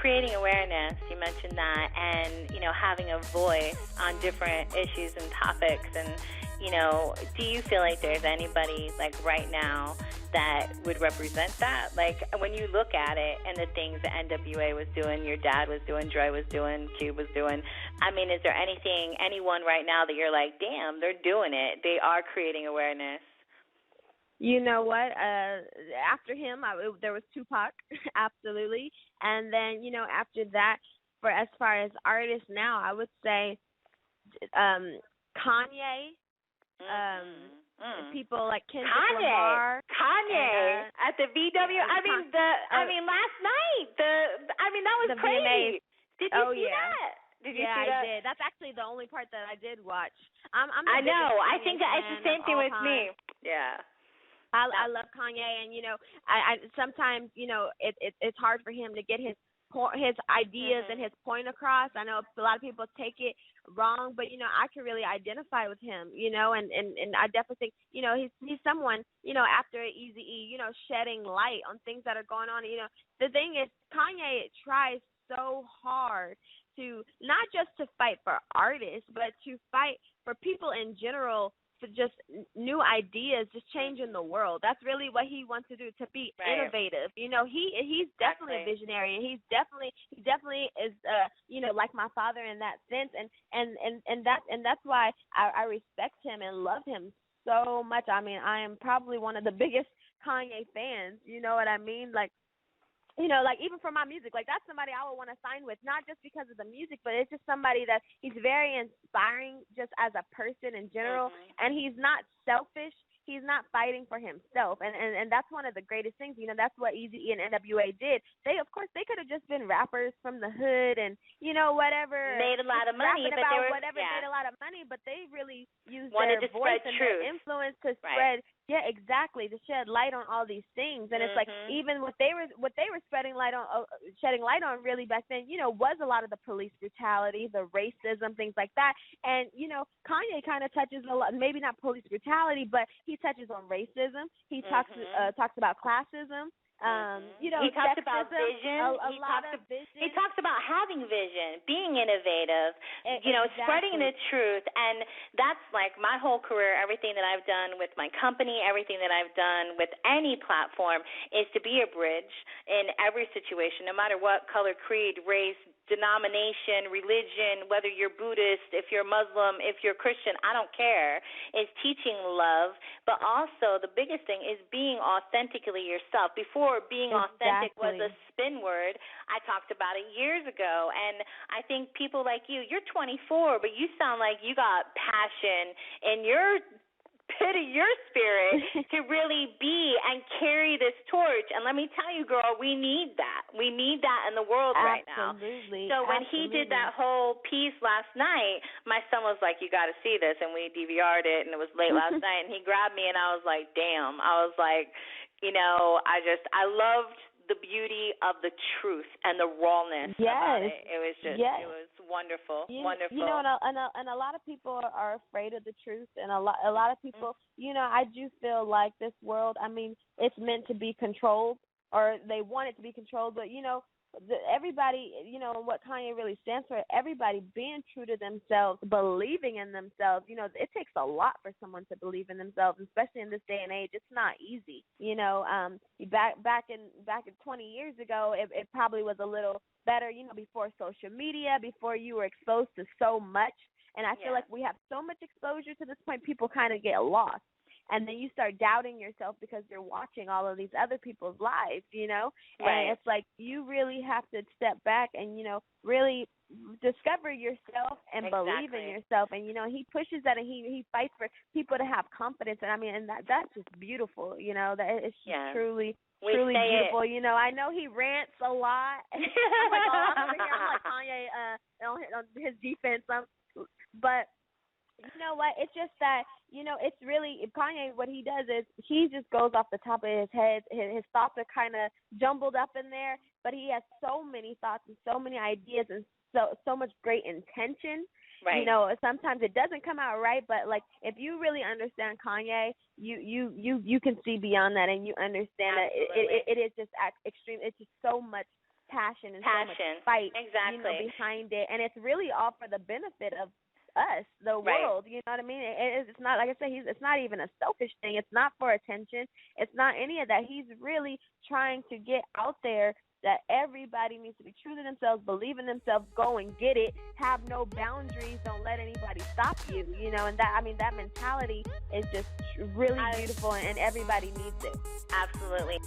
creating awareness, you mentioned that, and, having a voice on different issues and topics. And, do you feel like there's anybody, like, right now that would represent that? Like, when you look at it and the things that NWA was doing, your dad was doing, Dre was doing, Cube was doing, I mean, is there anyone right now that you're like, damn, they're doing it, they are creating awareness? You know what? After him, there was Tupac, absolutely. And then, after that, for as far as artists now, I would say Kanye, people like Kendrick Lamar. Kanye at the VW. I mean, last night. That was crazy. VMAs. Did you see that? Did you see that? I did. That's actually the only part that I did watch. I know. I think that it's the same thing with me. Yeah. I love Kanye, and I sometimes it's hard for him to get his ideas and his point across. I know a lot of people take it wrong, but I can really identify with him, and I definitely think he's someone after Eazy-E, shedding light on things that are going on. The thing is, Kanye tries so hard to not just to fight for artists, but to fight for people in general, for just new ideas, just changing the world. That's really what he wants to do, to be innovative. He's definitely a visionary, and he definitely is like my father in that sense, and that's why I respect him and love him so much. I mean, I am probably one of the biggest Kanye fans. You know what I mean? Like even for my music, like that's somebody I would want to sign with, not just because of the music, but it's just somebody that he's very inspiring just as a person in general, and he's not selfish. He's not fighting for himself, and that's one of the greatest things. That's what Eazy-E and NWA did. They, of course, they could have just been rappers from the hood and whatever, made a lot of money, but they made a lot of money, but they really used wanted their to voice spread and truth. their influence to spread. Yeah, exactly, to shed light on all these things. And it's like even what they were shedding light on really back then, was a lot of the police brutality, the racism, things like that. And Kanye kind of touches a lot, maybe not police brutality, but he touches on racism. He talks about classism. He talks about vision. Vision. He talks about having vision, being innovative, spreading the truth. And that's like my whole career, everything that I've done with my company, everything that I've done with any platform is to be a bridge in every situation, no matter what color, creed, race, denomination, religion, whether you're Buddhist, if you're Muslim, if you're Christian, I don't care, is teaching love. But also the biggest thing is being authentically yourself. Before, being authentic was a spin word. I talked about it years ago, and I think people like you're 24, but you sound like you got passion in your pit of your spirit to really be and carry this torch. And let me tell you, girl, we need that. We need that in the world right now. So when he did that whole piece last night, my son was like, you got to see this. And we DVR'd it, and it was late last night. And he grabbed me, and I was like, damn. I was like, I loved the beauty of the truth and the rawness about it. It was just, it was wonderful, wonderful. And a lot of people are afraid of the truth, and a lot of people, I do feel like this world, I mean, it's meant to be controlled, or they want it to be controlled, but everybody, what Kanye really stands for, everybody being true to themselves, believing in themselves. It takes a lot for someone to believe in themselves, especially in this day and age. It's not easy. Back in 20 years ago, it probably was a little better, before social media, before you were exposed to so much. And I feel like we have so much exposure to this point, people kind of get lost. And then you start doubting yourself because you're watching all of these other people's lives, And it's like you really have to step back and, really discover yourself and believe in yourself. And, he pushes that, and he fights for people to have confidence. And, I mean, and that's just beautiful, that it's just truly beautiful. I know he rants a lot. I'm over here. I'm like Kanye on his defense. But you know what? It's just that, it's really, Kanye, what he does is he just goes off the top of his head. His thoughts are kind of jumbled up in there, but he has so many thoughts and so many ideas and so much great intention. Right. Sometimes it doesn't come out right, but like if you really understand Kanye, you can see beyond that, and you understand that it is just extreme. It's just so much passion and so much fight, behind it, and it's really all for the benefit of us, the world. You know what I mean? It's not, like I said, it's not even a selfish thing. It's not for attention. It's not any of that. He's really trying to get out there that everybody needs to be true to themselves, believe in themselves, go and get it, have no boundaries, don't let anybody stop you, and that mentality is just really beautiful, and everybody needs it. Absolutely.